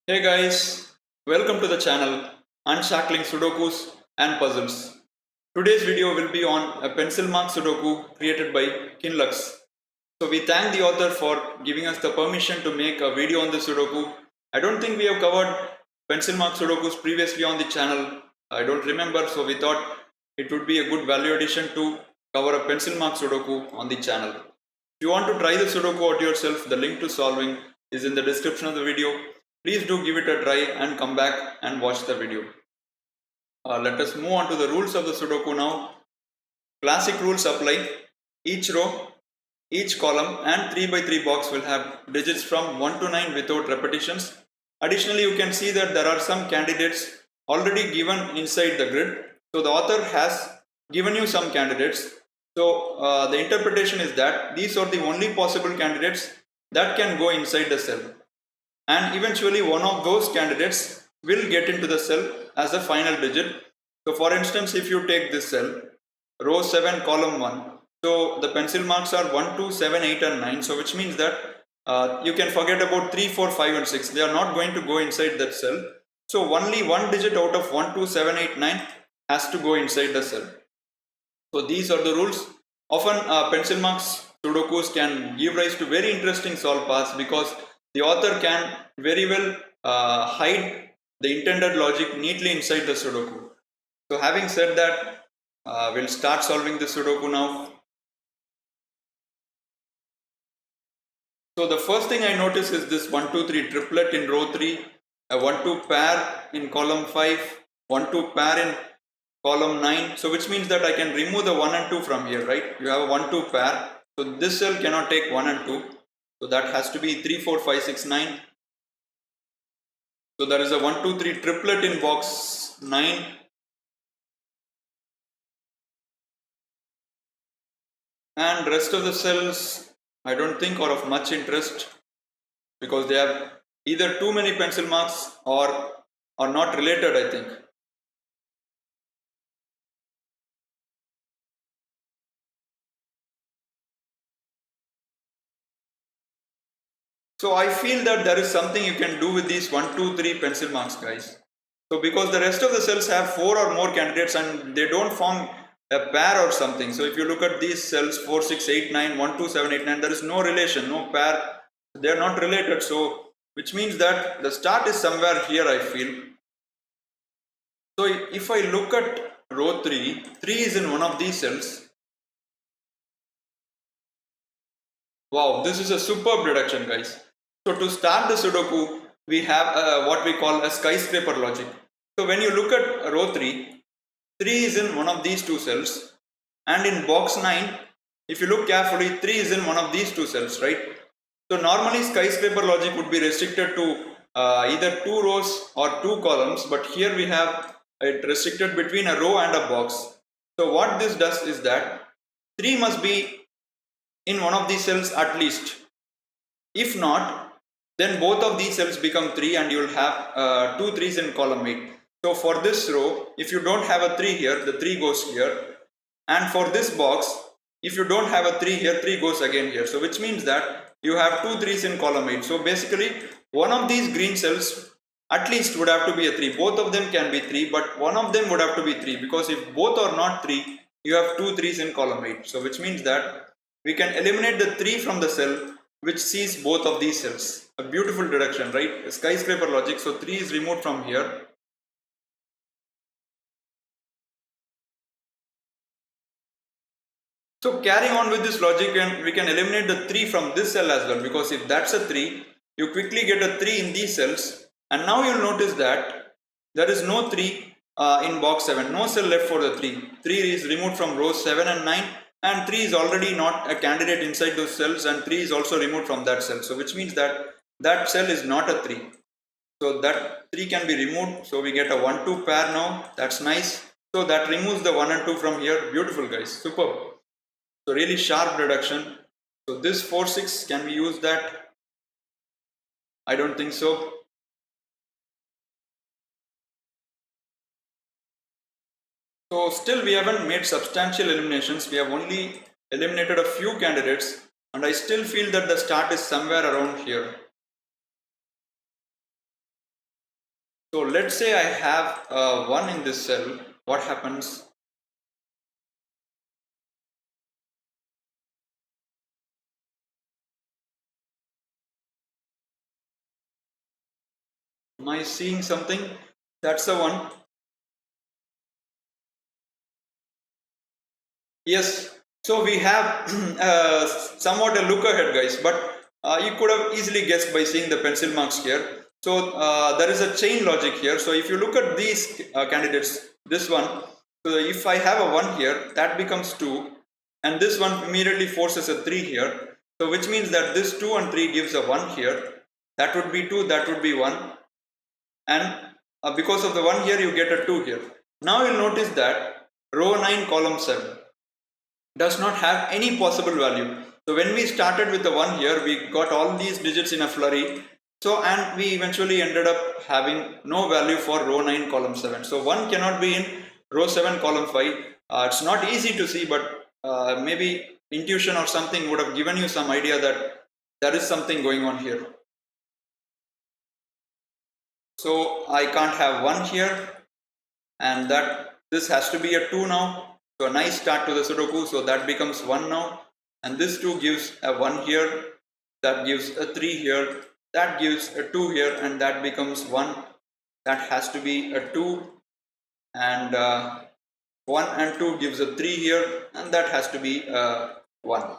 Hey guys, welcome to the channel Unshackling Sudokus and Puzzles. Today's video will be on a Pencilmarks Sudoku created by Qinlux. So we thank the author for giving us the permission to make a video on the Sudoku. I don't think we have covered Pencilmarks Sudokus previously on the channel. I don't remember, so we thought it would be a good value addition to cover a Pencilmarks Sudoku on the channel. If you want to try the Sudoku out yourself, the link to solving is in the description of the video. Please do give it a try and come back and watch the video. Let us move on to the rules of the Sudoku now. Classic rules apply. Each row, each column and 3 by 3 box will have digits from 1 to 9 without repetitions. Additionally, you can see that there are some candidates already given inside the grid. So the author has given you some candidates. So the interpretation is that these are the only possible candidates that can go inside the cell, and eventually one of those candidates will get into the cell as a final digit. So for instance, if you take this cell, row 7 column 1, so the pencil marks are 1 2 7 8 and 9, so which means that you can forget about 3 4 5 and 6. They are not going to go inside that cell. So only one digit out of 1 2 7 8 9 has to go inside the cell. So these are the rules. Often pencil marks Sudokus can give rise to very interesting solve paths because the author can very well hide the intended logic neatly inside the Sudoku. So having said that, we'll start solving the Sudoku now. So the first thing I notice is this 1 2 3 triplet in row 3, a 1 2 pair in column 5, 1 2 pair in column 9. So which means that I can remove the 1 and 2 from here, right? You have a 1 2 pair. So this cell cannot take 1 and 2. So that has to be 3 4 5 6 9. So there is a 1 2 3 triplet in box 9. And rest of the cells I don't think are of much interest because they have either too many pencil marks or are not related, I think. So I feel that there is something you can do with these 1 2 3 pencil marks, guys. So because the rest of the cells have 4 or more candidates and they don't form a pair or something. So if you look at these cells 4 6 8 9 1 2 7 8 9, there is no relation, no pair. They are not related. So which means that the start is somewhere here, I feel. So if I look at row 3, 3 is in one of these cells. Wow, this is a superb deduction, guys. So to start the Sudoku, we have what we call a skyscraper logic. So when you look at row 3, 3 is in one of these two cells, and in box 9, if you look carefully, 3 is in one of these two cells, right? So normally skyscraper logic would be restricted to either 2 rows or 2 columns, but here we have it restricted between a row and a box. So what this does is that 3 must be in one of these cells at least. If not, then both of these cells become 3 and you will have 2 3s in column 8. So for this row, if you don't have a 3 here, the 3 goes here. And for this box, if you don't have a 3 here, 3 goes again here. So which means that you have 2 3s in column 8. So basically, one of these green cells at least would have to be a 3. Both of them can be 3, but one of them would have to be 3, because if both are not 3, you have 2 3s in column 8. So which means that we can eliminate the 3 from the cell which sees both of these cells. A beautiful deduction, right? A skyscraper logic. So 3 is removed from here. So carrying on with this logic, we can eliminate the 3 from this cell as well, because if that's a 3, you quickly get a 3 in these cells. And now you'll notice that there is no 3 in box 7. No cell left for the 3. 3 is removed from rows 7 and 9. And 3 is already not a candidate inside those cells, and 3 is also removed from that cell. So which means that that cell is not a 3. So that 3 can be removed. So we get a 1 2 pair now. That's nice. So that removes the 1 and 2 from here. Beautiful, guys. Superb. So really sharp deduction. So this 4 6, can we use that? I don't think so. So still we haven't made substantial eliminations. We have only eliminated a few candidates, and I still feel that the start is somewhere around here. So let's say I have 1 in this cell. What happens? Am I seeing something? That's the one. Yes. So we have somewhat a look ahead, guys, but you could have easily guessed by seeing the pencil marks here. So there is a chain logic here. So if you look at these candidates, this one, so if I have a 1 here, that becomes 2, and this one immediately forces a 3 here. So which means that this 2 and 3 gives a 1 here. That would be 2, that would be 1, and because of the 1 here, you get a 2 here. Now you'll notice that row 9, column 7 does not have any possible value. So when we started with the 1 here, we got all these digits in a flurry. So, and we eventually ended up having no value for row 9, column 7. So 1 cannot be in row 7, column 5. It's not easy to see, but maybe intuition or something would have given you some idea that there is something going on here. So I can't have 1 here, and that this has to be a 2 now. So a nice start to the Sudoku. So that becomes 1 now, and this 2 gives a 1 here, that gives a 3 here, that gives a 2 here, and that becomes 1. That has to be a 2, and 1 and 2 gives a 3 here, and that has to be a 1.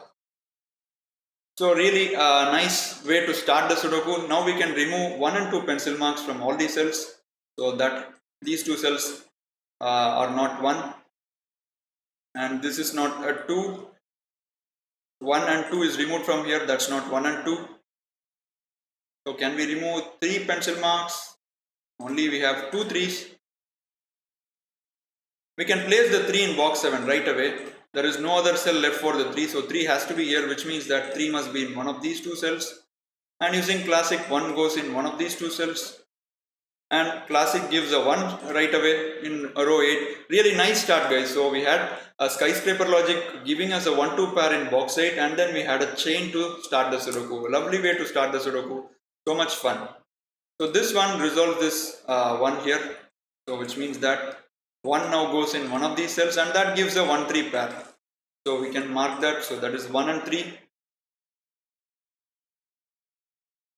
So really a nice way to start the Sudoku. Now we can remove 1 and 2 pencil marks from all these cells, so that these 2 cells are not 1, and this is not a 2. 1 and 2 is removed from here, that's not 1 and 2. So can we remove 3 pencil marks? Only we have 2 3s. We can place the 3 in box 7 right away. There is no other cell left for the 3, so 3 has to be here, which means that 3 must be in one of these 2 cells. And using classic, 1 goes in one of these 2 cells. And classic gives a 1 right away in row 8. Really nice start, guys. So we had a skyscraper logic giving us a 1-2 pair in box 8, and then we had a chain to start the Sudoku. A lovely way to start the Sudoku. So much fun. So this one resolves this 1 here. So which means that 1 now goes in one of these cells, and that gives a 1-3 pair. So we can mark that. So that is 1 and 3.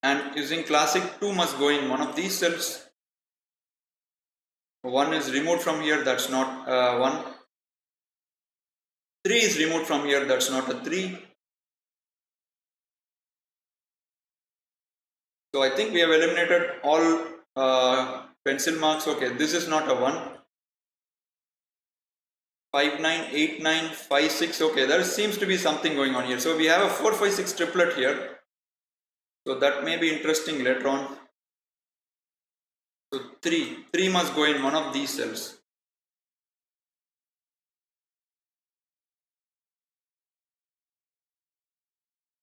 And using classic, 2 must go in one of these cells. 1 is removed from here, that's not 1. 3 is removed from here, that's not a 3. So I think we have eliminated all pencil marks. Okay, this is not a 1. 5 9 8 9 5 6. Okay, there seems to be something going on here. So we have a 4 5 6 triplet here. So that may be interesting later on. So 3 must go in one of these cells.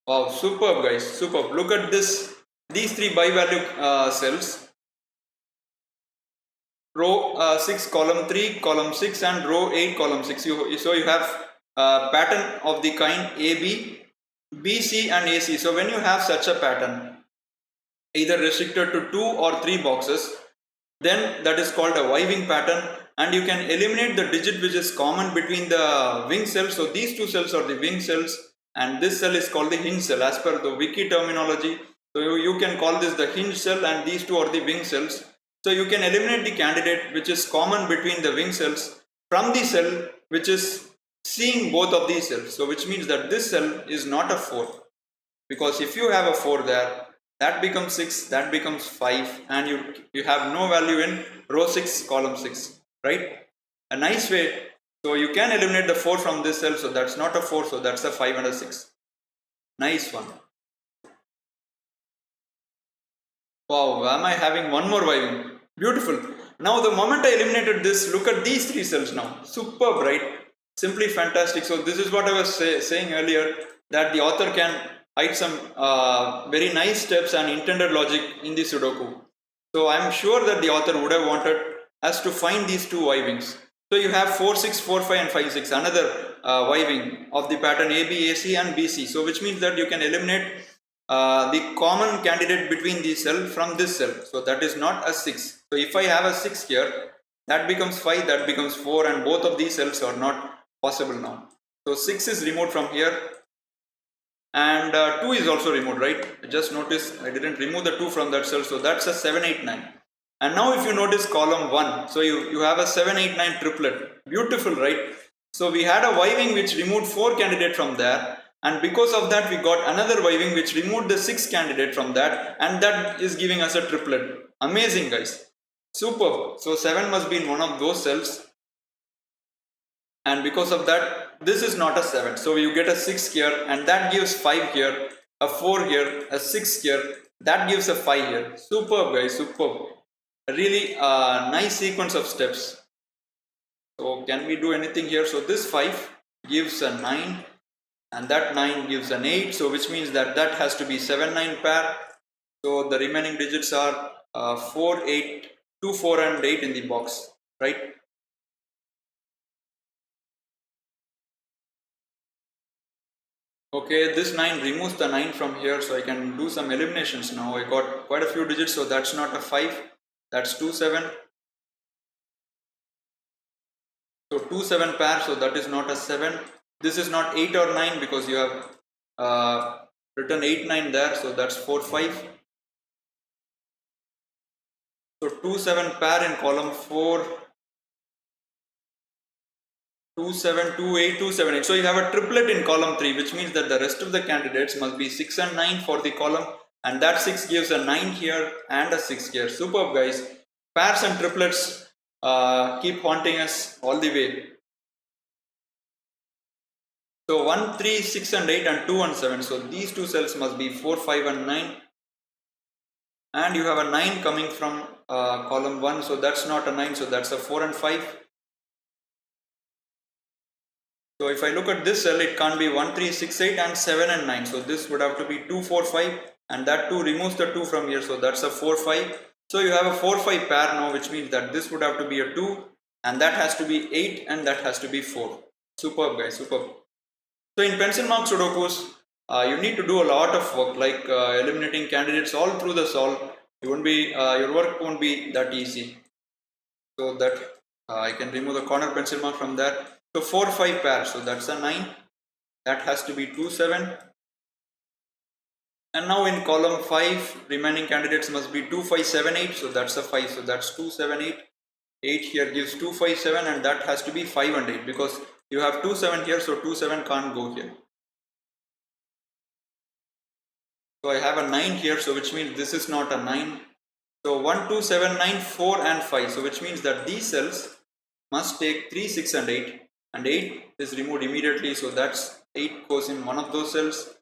Wow, superb, guys, superb. Look at this, these 3 bi-value cells. Row 6, column 3, column 6, and row 8, column 6. So you have a pattern of the kind AB, BC, and AC. So when you have such a pattern, either restricted to 2 or 3 boxes, then that is called a wiving pattern, and you can eliminate the digit which is common between the wing cells. So these 2 cells are the wing cells, and this cell is called the hinge cell as per the wiki terminology. So you can call this the hinge cell, and these 2 are the wing cells. So you can eliminate the candidate which is common between the wing cells from the cell which is seeing both of these cells. So which means that this cell is not a 4, because if you have a 4 there, that becomes 6, that becomes 5, and you have no value in row 6, column 6, right? A nice way. So you can eliminate the 4 from this cell, so that's not a 4, so that's a 5 and a 6. Nice one. Wow, am I having one more wiving? Beautiful. Now the moment I eliminated this, look at these 3 cells now. Superb, right? Simply fantastic. So this is what I was saying earlier, that the author can hide some very nice steps and intended logic in the Sudoku. So I am sure that the author would have wanted us to find these 2 wivings. So you have 4 6 4 5 and 5 6, another wiving of the pattern AB, AC, and BC. So which means that you can eliminate the common candidate between these cells from this cell. So that is not a 6. So if I have a 6 here, that becomes 5, that becomes 4, and both of these cells are not possible now. So 6 is removed from here, and 2 is also removed, right? Just notice I didn't remove the 2 from that cell, so that's a 7, 8, 9. And now if you notice column 1, so you have a 7, 8, 9 triplet. Beautiful, right? So we had a Y-wing which removed 4 candidate from there, and because of that we got another Y-wing which removed the 6 candidate from that, and that is giving us a triplet. Amazing, guys. Superb. So 7 must be in one of those cells, and because of that this is not a 7, so you get a 6 here, and that gives 5 here, a 4 here, a 6 here, that gives a 5 here. Superb, guys, superb. A really nice sequence of steps. So can we do anything here? So this 5 gives a 9, and that 9 gives an 8, so which means that that has to be 7, 9 pair. So the remaining digits are 4, 8, 2, 4 and 8 in the box, right? Okay, this 9 removes the 9 from here, so I can do some eliminations now. I got quite a few digits, so that's not a 5, that's 2, 7. So 2, 7 pair, so that is not a 7. This is not 8 or 9 because you have written 8, 9 there, so that's 4, 5. So 2, 7 pair in column 4, 2, 7, 2, 8, 2, 7, 8. So you have a triplet in column 3, which means that the rest of the candidates must be 6 and 9 for the column, and that 6 gives a 9 here and a 6 here. Superb, guys. Pairs and triplets keep haunting us all the way. So 1, 3, 6 and 8 and 2 and 7. So these two cells must be 4, 5 and 9. And you have a 9 coming from column 1. So that's not a 9. So that's a 4 and 5. So if I look at this cell, it can't be 1, 3, 6, 8 and 7 and 9. So this would have to be 2, 4, 5. And that 2 removes the 2 from here. So that's a 4, 5. So you have a 4, 5 pair now, which means that this would have to be a 2. And that has to be 8 and that has to be 4. Superb, guys, superb. So in Pencilmarks Sudokus, you need to do a lot of work, like eliminating candidates all through the solve. You won't be, your work won't be that easy. So that I can remove the corner pencil mark from there. So 4, 5 pair, so that's a 9. That has to be 2, 7. And now in column 5, remaining candidates must be 2, 5, 7, 8. So that's a 5. So that's 2, 7, 8. 8 here gives 2, 5, 7, and that has to be 5 and 8 because you have 2, 7 here, so 2, 7 can't go here. So I have a 9 here, so which means this is not a 9. So 1, 2, 7, 9, 4 and 5. So which means that these cells must take 3, 6 and 8. And 8 is removed immediately, so that's 8 goes in one of those cells.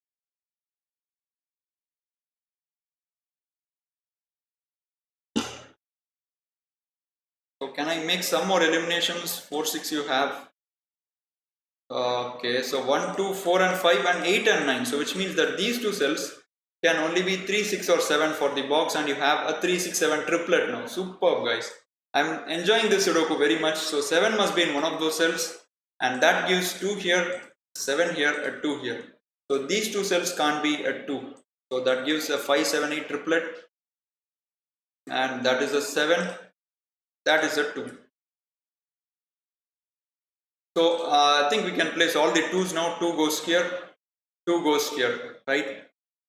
So can I make some more eliminations? 4, 6 you have. Okay, so 1, 2, 4 and 5 and 8 and 9. So which means that these two cells can only be 3, 6 or 7 for the box, and you have a 3, 6, 7 triplet now. Superb, guys. I'm enjoying this Sudoku very much. So 7 must be in one of those cells, and that gives 2 here, 7 here, a 2 here. So these two cells can't be a 2. So that gives a 5, 7, 8 triplet, and that is a 7, that is a 2. So I think we can place all the 2's now. 2 goes here, 2 goes here, right?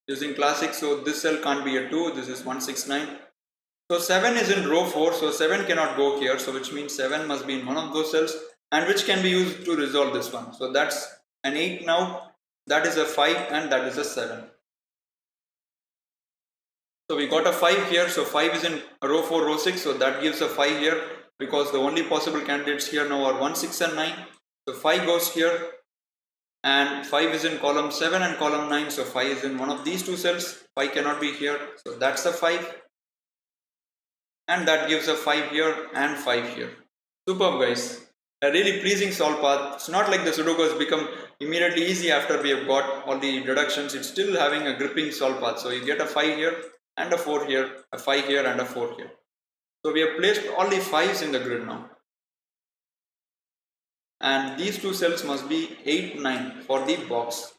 Using classic, so this cell can't be a 2, this is 1, 6, 9. So 7 is in row 4, so 7 cannot go here, so which means 7 must be in one of those cells, and which can be used to resolve this one. So that's an 8 now, that is a 5, and that is a 7. So we got a 5 here, so 5 is in row 4, row 6, so that gives a 5 here, because the only possible candidates here now are 1, 6 and 9. So 5 goes here, and 5 is in column 7 and column 9, so 5 is in one of these two cells. 5 cannot be here, so that's a 5, and that gives a 5 here and 5 here. Superb, guys. A really pleasing solve path. It's not like the Sudoku has become immediately easy after we have got all the deductions. It's still having a gripping solve path. So you get a 5 here and a 4 here, a 5 here and a 4 here. So we have placed all the 5's in the grid now. And these two cells must be 8, 9 for the box,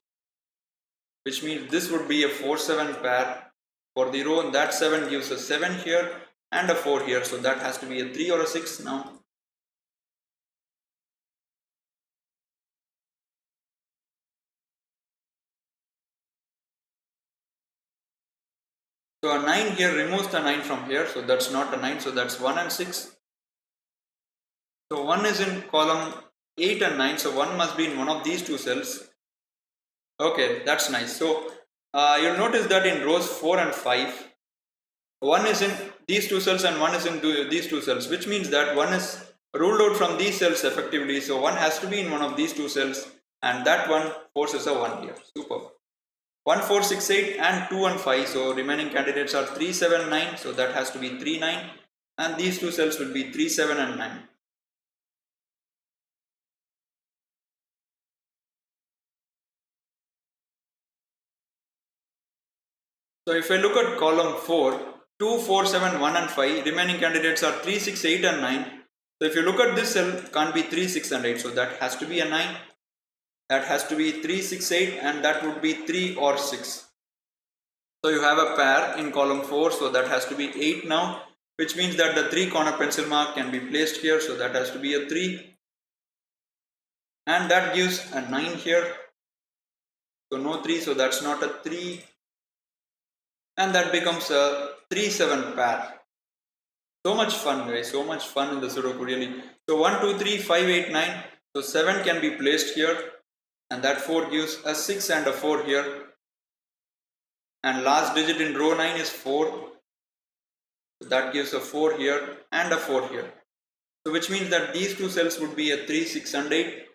which means this would be a 4, 7 pair for the row, and that 7 gives a 7 here, and a 4 here, so that has to be a 3 or a 6 now. So a 9 here removes the 9 from here, so that's not a 9, so that's 1 and 6. So 1 is in column 8 and 9, so 1 must be in one of these two cells. Okay, that's nice. So you'll notice that in rows 4 and 5, 1 is in these two cells and 1 is in these two cells, which means that 1 is ruled out from these cells effectively. So 1 has to be in one of these two cells, and that one forces a 1 here. Super. 1, 4, 6, 8 and 2 and 5. So remaining candidates are 3, 7, 9. So that has to be 3, 9. And these two cells will be 3, 7 and 9. So if I look at column 4, 2, 4, 7, 1 and 5, remaining candidates are 3, 6, 8 and 9. So if you look at this cell, can't be 3, 6 and 8. So that has to be a 9. That has to be 3, 6, 8 and that would be 3 or 6. So you have a pair in column 4, so that has to be 8 now, which means that the 3 corner pencil mark can be placed here, so that has to be a 3. And that gives a 9 here. So no 3, so that's not a 3. And that becomes a 3, 7 pair. So much fun, guys, so much fun in the Sudoku, really. So 1, 2, 3, 5, 8, 9. So 7 can be placed here. And that 4 gives a 6 and a 4 here. And last digit in row 9 is 4. So that gives a 4 here and a 4 here. So which means that these two cells would be a 3, 6 and 8.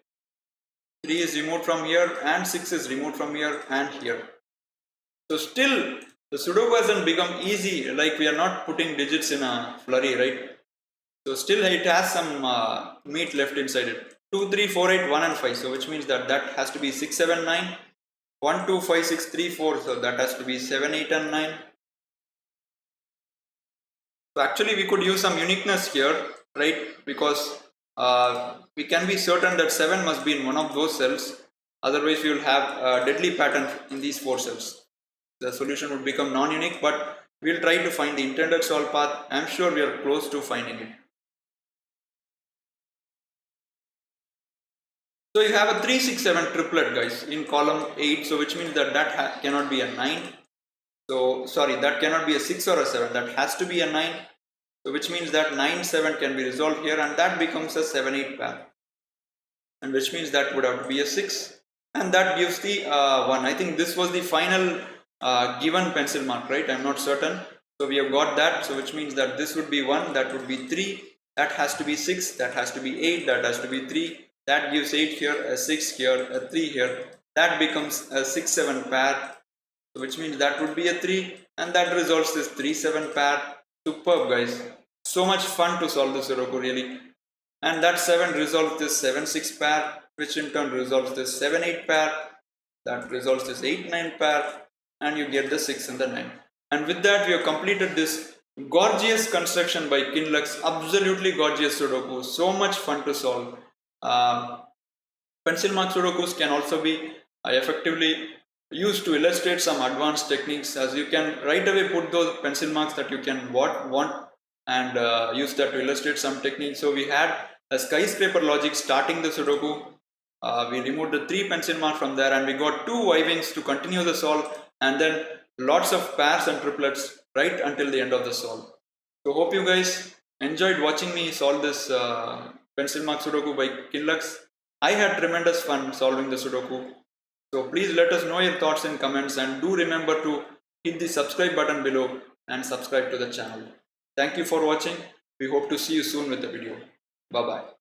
3 is removed from here and 6 is removed from here and here. So still the Sudoku hasn't become easy, like we are not putting digits in a flurry, right? So still it has some meat left inside it. 2, 3, 4, 8, 1 and 5. So which means that that has to be 6, 7, 9. 1, 2, 5, 6, 3, 4. So that has to be 7, 8 and 9. So actually we could use some uniqueness here, right? Because we can be certain that 7 must be in one of those cells. Otherwise we will have a deadly pattern in these 4 cells. The solution would become non-unique, but we will try to find the intended solve path. I am sure we are close to finding it. So you have a 3, 6, 7 triplet, guys, in column 8. So which means that that cannot be a 9. So sorry, that cannot be a 6 or a 7. That has to be a 9. So which means that 9, 7 can be resolved here, and that becomes a 7, 8 pair. And which means that would have to be a 6. And that gives the 1. I think this was the final given pencil mark, right? I'm not certain. So we have got that. So which means that this would be 1, that would be 3. That has to be 6, that has to be 8, that has to be 3. That gives 8 here, a 6 here, a 3 here. That becomes a 6, 7 pair. So which means that would be a 3. And that resolves this 3, 7 pair. Superb, guys. So much fun to solve the Sudoku, really. And that 7 resolves this 7, 6 pair, which in turn resolves this 7, 8 pair. That resolves this 8, 9 pair. And you get the 6 and the 9. And with that, we have completed this gorgeous construction by Qinlux. Absolutely gorgeous Sudoku. So much fun to solve. Pencilmarks Sudokus can also be effectively used to illustrate some advanced techniques, as you can right away put those pencil marks that you can want and use that to illustrate some techniques. So we had a skyscraper logic starting the Sudoku. We removed the 3 pencil marks from there, and we got 2 Y-wings to continue the solve, and then lots of pairs and triplets right until the end of the solve. So hope you guys enjoyed watching me solve this Pencilmarks Sudoku by Qinlux. I had tremendous fun solving the Sudoku. So please let us know your thoughts in comments, and do remember to hit the subscribe button below and subscribe to the channel. Thank you for watching. We hope to see you soon with the video. Bye bye.